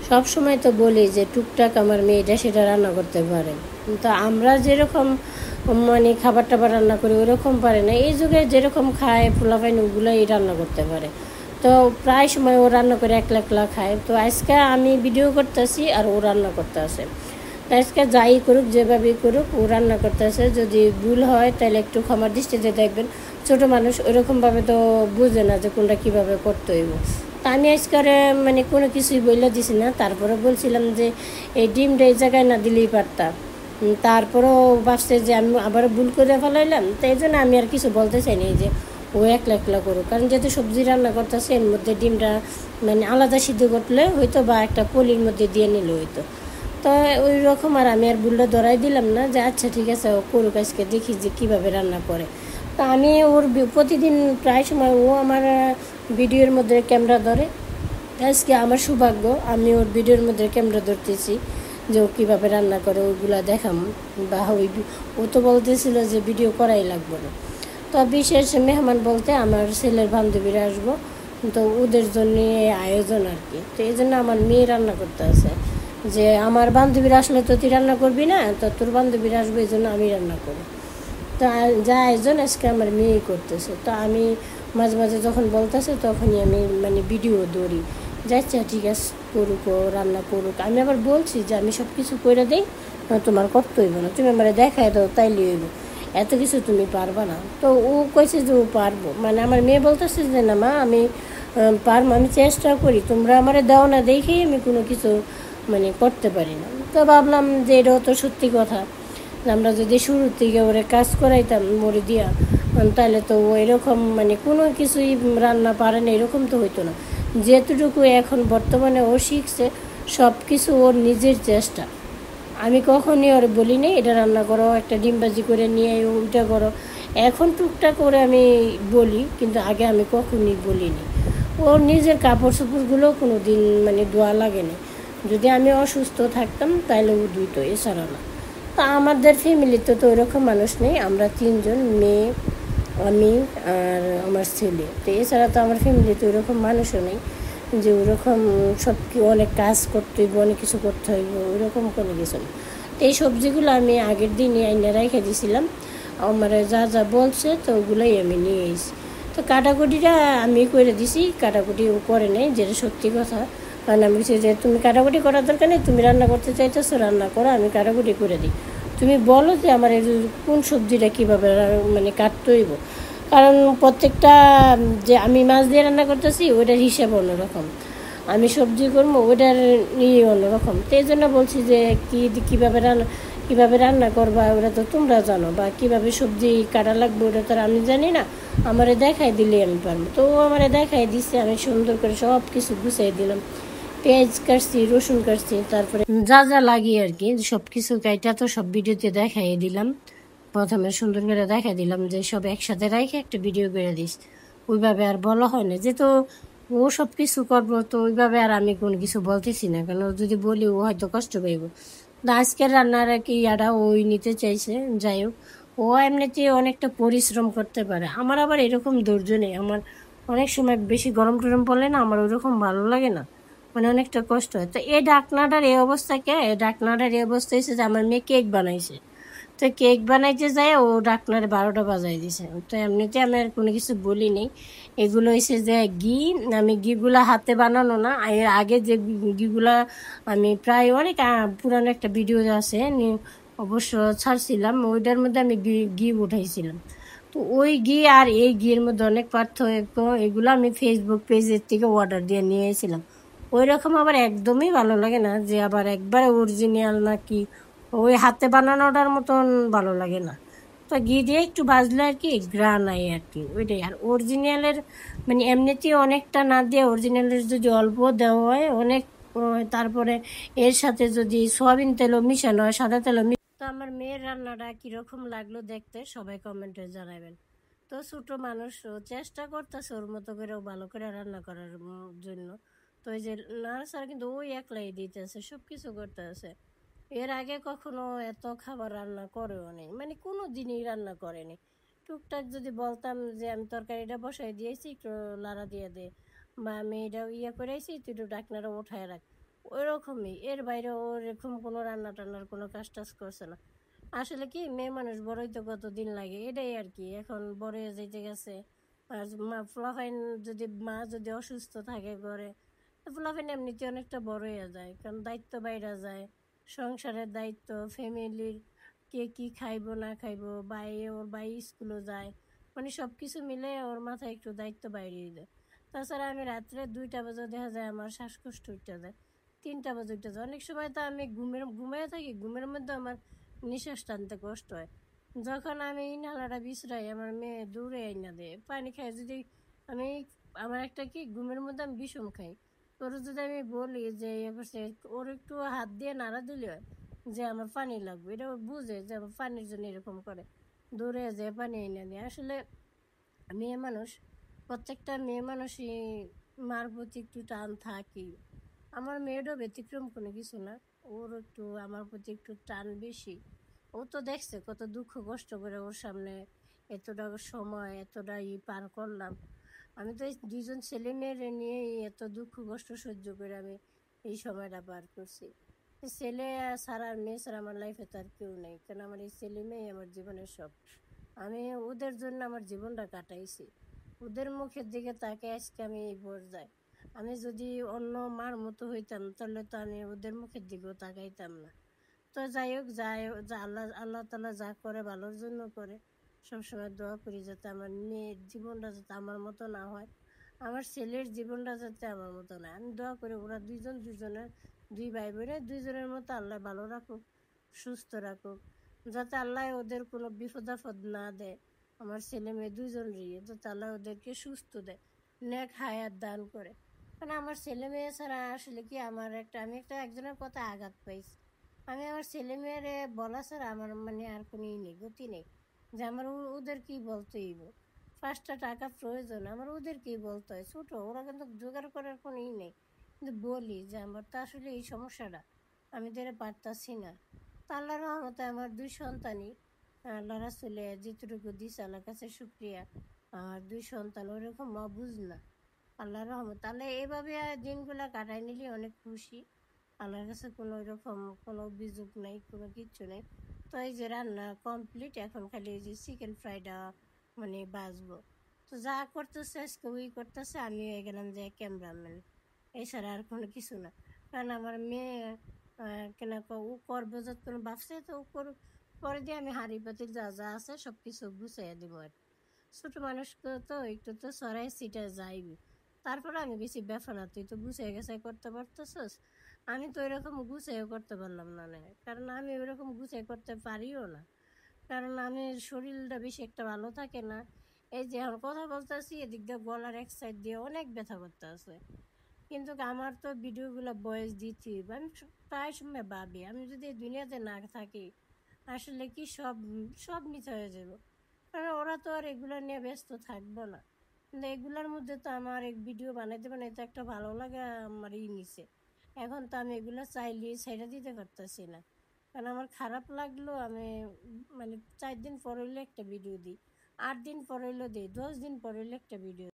সব সময় তো বলি যে টুকটাক আমার মেয়েটা সেটা রান্না করতে পারে, কিন্তু আমরা যেরকম মানে খাবার টাবার রান্না করি ওরকম পারে না। এই যুগে যেরকম খায় পোলাপাইন ওগুলোই রান্না করতে পারে। তো প্রায় সময় ও রান্না করে একলা একলা খায়। তো আজকে আমি ভিডিও করতেছি আর ও রান্না করতে আসে। তো আজকে যাই করুক যেভাবেই করুক ও রান্না করতে আসে। যদি ভুল হয় তাহলে একটু ক্ষমার দৃষ্টিতে দেখবেন। ছোটো মানুষ ওইরকমভাবে তো বুঝে না যে কোনটা কীভাবে করতে হইব। তা আমি আজকাল মানে কোনো কিছুই বলে দিছি না। তারপরে বলছিলাম যে এই ডিমটা এই জায়গায় না দিলেই পারতাম। তারপরেও ভাবছে যে আমি আবার ভুল করে ফেলাইলাম, তো এই জন্য আমি আর কিছু বলতে চাইনি যে ও একলা একলা করুক। কারণ যেহেতু সবজি রান্না করতেছে এর মধ্যে ডিমটা মানে আলাদা সিদ্ধ করলে হয়তো বা একটা পলির মধ্যে দিয়ে নিলে হইতো। তো ওই রকম আর আমি আর ভুলটা ধরাই দিলাম না যে আচ্ছা ঠিক আছে ও করুক, আজকে দেখি যে কীভাবে রান্না করে। তো আমি ওর প্রতিদিন প্রায় সময় ও আমার ভিডিওর মধ্যে ক্যামেরা ধরে। আজকে আমার সৌভাগ্য আমি ওর ভিডিওর মধ্যে ক্যামেরা ধরতেছি যে ও কীভাবে রান্না করে ওইগুলো দেখাম। বা ও তো বলতেছিল যে ভিডিও করাই লাগবে না। তো বিশেষ মেহমান বলতে আমার ছেলের বান্ধবীরা আসবো, তো ওদের জন্য আয়োজন আর কি। তো এই জন্য আমার মেয়ে রান্না করতে আছে যে আমার বান্ধবীরা আসলে তো তুই রান্না করবি না, তো তোর বান্ধবীরা আসবে এই জন্য আমি রান্না করি। তো যা আয়োজন আজকে আমার মেয়েই করতেছে। তো আমি মাঝে মাঝে যখন বলতেছে তখনই আমি মানে ভিডিও ধরি যাচ্ছি ঠিক আছে করুক ও রান্না করুক। আমি আবার বলছি যে আমি সব কিছু করে দিই, তোমার করতে হইব না, তুমি আমার দেখাই দাও তাইলে হইব, এত কিছু তুমি পারবা না। তো ও কইছে যে ও পারবো, মানে আমার মেয়ে বলতেছে যে না মা আমি পারবো, আমি চেষ্টা করি, তোমরা আমার দাও না দেখেই আমি কোনো কিছু মানে করতে পারি না। তো ভাবলাম যে এটাও তো সত্যি কথা। আমরা যদি শুরুর থেকে ওরে কাজ করাইতাম মরে দিয়া, তাহলে তো ও এরকম মানে কোনো কিছুই রান্না পারে না এরকম তো হইতো না। যেতটুকু এখন বর্তমানে ও শিখছে সব কিছু ওর নিজের চেষ্টা। আমি কখনই ওর বলি নি এটা রান্না করো, একটা ডিমবাজি করে নিয়ে ওইটা করো। এখন টুকটাক করে আমি বলি, কিন্তু আগে আমি কখনই বলিনি। ওর নিজের কাপড় চোপড়গুলো কোনো দিন মানে ধোয়া লাগেনি। যদি আমি অসুস্থ থাকতাম তাহলে ও ধুইতো, এছাড়া না। তা আমাদের ফ্যামিলিতে তো ওইরকম মানুষ নেই, আমরা তিনজন, মেয়ে, আমি আর আমার ছেলে। তো এছাড়া তো আমার ফ্যামিলিতে ওইরকম মানুষও নেই যে ওইরকম সব কি অনেক কাজ করতে হইব, অনেক কিছু করতে হইব, ওইরকম কোনো কিছু না। তো এই সবজিগুলো আমি আগের দিনই আইনে রেখে দিয়েছিলাম, আমার যা যা বলছে তো ওগুলোই আমি নিয়ে এসেছি। তো কাটাকুটিটা আমি করে দিছি, কাটাকুটি ও করে নেই, যেটা সত্যি কথা। কারণ আমি বলছি যে তুমি কাটাকুটি করার দরকার নেই, তুমি রান্না করতে চাইতেছো রান্না করো, আমি কাটাকুটি করে দিই। তুমি বলো যে আমার এই কোন সবজিটা কীভাবে মানে কাটতে হইব। কারণ প্রত্যেকটা যে আমি মাছ দিয়ে রান্না করতেছি ওইটার হিসাব অন্যরকম, আমি সবজি করবো ওইটার নিয়ে অন্যরকম। তো এই জন্য বলছি যে কীভাবে রান্না করবা ওটা তো তোমরা জানো, বা কীভাবে সবজি কাটা লাগবে ওটা তো আমি জানি না, আমারে দেখাই দিলে আমি পারবো। তো ও আমারে দেখাই দিচ্ছে, আমি সুন্দর করে সব কিছু গুছিয়ে দিলাম, পেঁয়াজ কাটছি, রসুন কাটছি, তারপরে যা যা লাগে আর কি সব কিছু কাইটা তো সব ভিডিওতে দেখাই দিলাম। প্রথমে সুন্দর করে দেখাই দিলাম যে সব একসাথে রেখে একটা ভিডিও করে দিস। ওইভাবে আর বলা হয় না, যেহেতু ও সব কিছু করবো তো ওইভাবে আর আমি কোনো কিছু বলতেছি না, কারণ যদি বলি ও হয়তো কষ্ট পাইব। আজকের রান্নার কি ইয়াটা ওই নিতে চাইছে। যাই হোক, ও এমনিতে অনেকটা পরিশ্রম করতে পারে, আমার আবার এরকম ধৈর্য নেই। আমার অনেক সময় বেশি গরম টরম পড়লে না আমার ওরকম ভালো লাগে না, মানে অনেকটা কষ্ট হয়। তো এই ডাকনাটার এই অবস্থা কে, এই ডাকনাটার এই অবস্থা হয়েছে যে আমার মেয়ে কেক বানাইছে। তো কেক বানাইতে যায় ও ডাকনারে 12টা বাজাই দিছে। তো এমনিতে আমি আর কোনো কিছু বলি নেই। এগুলো হয়েছে যে ঘি, আমি ঘিগুলা হাতে বানানো না, এর আগে যে ঘিগুলা আমি প্রায় অনেক পুরানো একটা ভিডিও আছে অবশ্য ছাড়ছিলাম, ওইটার মধ্যে আমি ঘি উঠাইছিলাম। তো ওই ঘি আর এই ঘিয়ের মধ্যে অনেক পার্থক্য, এগুলো আমি ফেসবুক পেজের থেকে অর্ডার দিয়ে নিয়ে এসেছিলাম। ওই রকম আবার একদমই ভালো লাগে না, যে আবার একবারে অরিজিনাল নাকি ওই হাতে বানানোটার মতন ভালো লাগে না। তো ঘি দিয়ে একটু ভাজলে আর কি গ্রান আয় আর কি, ওইটাই। আর অরিজিনালের মানে এমনিতেই অনেকটা না দিয়ে অরিজিনালের যদি অল্প দেওয়া হয় অনেক তারপরে এর সাথে যদি সয়াবিন তেলও মিশানো হয়, সাদা তেলও। তো আমার মেয়ের রান্নাটা কীরকম লাগলো দেখতে সবাই কমেন্টে জানাবেন। তো ছোট মানুষ ও চেষ্টা করতেছে ওর মতো করে ভালো করে রান্না করার জন্য। তো ওই যে নার্সার কিন্তু ওই একলাই দিতেছে, সব কিছু করতেছে। এর আগে কখনো এত খাবার রান্না করেও নেই, মানে কোনো দিনই রান্না করেনি। টুকটাক যদি বলতাম যে আমি তরকারিটা বসাই দিয়েছি একটু লাড়া দিয়ে দে, বা আমি এটা ইয়ে করেছি তুই একটু ডাকনাটা উঠায় রাখ, ওইরকমই, এর বাইরে ওরকম কোনো রান্না টান্নার কোনো কাজ টাজ করছে না। আসলে কি মেয়ে মানুষ বড়ই তো কত দিন লাগে, এটাই আর কি। এখন বড় হয়ে যেতে গেছে, আর পোলাপাইন যদি মা যদি অসুস্থ থাকে ঘরে, পোলাপাইন এমনিতে অনেকটা বড় হয়ে যায়, কারণ দায়িত্ব বাইরে যায়, সংসারের দায়িত্ব, ফ্যামিলির কে কি খাইবো না খাইবো, ওর ভাই স্কুলে যায়, মানে সব কিছু মিলে ওর মাথায় একটু দায়িত্ব বাইরে যায়। তাছাড়া আমি রাত্রে 2টা বাজে দেখা যায় আমার শ্বাসকষ্ট উঠতে যায়, 3টা বাজে উঠতে যায়। অনেক সময় তো আমি ঘুমিয়ে থাকি, ঘুমের মধ্যে আমার নিঃশ্বাস টানতে কষ্ট হয়। যখন আমি ইনহালারটা বিছরাই, আমার মেয়ে দৌড়ে আইনা দেয় পানি খাই। যদি আমি আমার একটা কি ঘুমের মধ্যে আমি বিষম খাই, তোর যদি আমি বলি যে ওর একটু হাত দিয়ে নাড়া দিলে যে আমার পানি লাগবে, এটা ও বুঝে যে আমার পানির জন্য এরকম করে, দৌড়ে যে পানি এনে দেয়। আসলে মেয়ে মানুষ, প্রত্যেকটা মেয়ে মানুষই মার প্রতি একটু টান থাকি। আমার মেয়েরও ব্যতিক্রম কোনো কিছু না, ওর একটু আমার প্রতি একটু টান বেশি। ও তো দেখছে কত দুঃখ কষ্ট করে ওর সামনে এতটা সময় এতটা পার করলাম। আমি তো এই 2জন ছেলে মেয়েরে নিয়েই এত দুঃখ কষ্ট সহ্য করে আমি এই সময়টা পার করছি। ছেলে ছাড়া আর মেয়ে ছাড়া আমার লাইফে তো আর কেউ নেই, কারণ আমার এই ছেলে মেয়ে আমার জীবনের সব। আমি ওদের জন্য আমার জীবনটা কাটাইছি, ওদের মুখের দিকে তাকে আজকে আমি এই পর্যায়ে। আমি যদি অন্য মার মতো হইতাম তাহলে তো আমি ওদের মুখের দিকেও তাকাইতাম না। তো যাই হোক, যা আল্লাহ আল্লাহ তালা যা করে ভালোর জন্য করে। সবসময় দোয়া করি যাতে আমার মেয়ের জীবনটা যাতে আমার মতো না হয়, আমার ছেলের জীবনটা যাতে আমার মতো না। আমি দোয়া করি ওরা দুজনের 2 ভাই বোনে 2জনের মতো আল্লাহ ভালো রাখুক, সুস্থ রাখুক, যাতে আল্লাহ ওদের কোনো বিপদ আপদ না দেয়। আমার ছেলে মেয়ে 2জনেরই যাতে আল্লাহ ওদেরকে সুস্থ দেয়, নেক হায়াত দান করে। কারণ আমার ছেলে মেয়ে ছাড়া আসলে কি আমি একজনের কথা আঘাত পাইছি। আমি আমার ছেলে মেয়েরে বলা ছাড়া আমার মানে আর কোনো নেই, গতি নেই যে আমার ওদের কি বলতে হইব। 5টা টাকা প্রয়োজন, আমার ওদের কি বলতে হয়, ছোট ওরা কিন্তু জোগাড় করার কোনো নেই। কিন্তু বলি যে আমার তো আসলে এই সমস্যাটা, আমি তো এটা পারতাছি না। তো আল্লাহর রহমতে আমার 2 সন্তানই আল্লাহ রাসূলে যেটুকু দিছে আল্লাহর কাছে শুকরিয়া। আমার 2 সন্তান ওরকম অবুঝ না, আল্লাহর রহমত। তাহলে এইভাবে দিনগুলো কাটাই নিলে অনেক খুশি। আল্লাহর কাছে কোনো এরকম কোনো অভিযোগ নেই, কোনো কিচ্ছু নেই। তো এই যে রান্না কমপ্লিট, এখন খালি এই যে চিকেন ফ্রাইটা মানে বাজবো। তো যা করতেছে আজকে ওই করতেছে, আমি হয়ে গেলাম যে ক্যামেরাম্যান, এছাড়া আর কোনো কিছু না। কারণ আমার মেয়ে ও করবো যতক্ষণ ভাবছে তো ও করুক, পরে দিয়ে আমি হাঁড়ি পাতিল যা যা আছে সব কিছু গুছাইয়া দিব আর কি। ছোট মানুষকে তো একটু তো সরাই সিটা যাইবি। তারপরে আমি বেশি ব্যাপার না, তুই তো গুছিয়ে গেছে করতে পারতেছস, আমি তো এরকম গুছিয়ে করতে পারলাম না। কারণ আমি ওইরকম গুছিয়ে করতে পারিও না, কারণ আমি শরীরটা বেশি একটা ভালো থাকে না। এই যে এখন কথা বলতেছি এদিক দিয়ে গলার এক সাইড দিয়ে অনেক ব্যথা করতে আছে। কিন্তু আমার তো ভিডিওগুলো বয়স দিচ্ছি, আমি প্রায় সময় ভাবি আমি যদি এই দুনিয়াতে না থাকি আসলে কি সব সব মিথ্যা হয়ে যাব। কারণ ওরা তো আর এগুলো নিয়ে ব্যস্ত থাকবো না। কিন্তু এগুলোর মধ্যে তো আমার এক ভিডিও বানাইতে বানাইতে একটা ভালো লাগা আমার নিছে। এখন তো আমি এগুলো চাইলে ছেড়ে দিতে পারতেছি না, কারণ আমার খারাপ লাগলো। আমি মানে 4 দিন পর হইলে একটা ভিডিও দিই, 8 দিন পর হইলেও দিই, 10 দিন পর হইলে একটা ভিডিও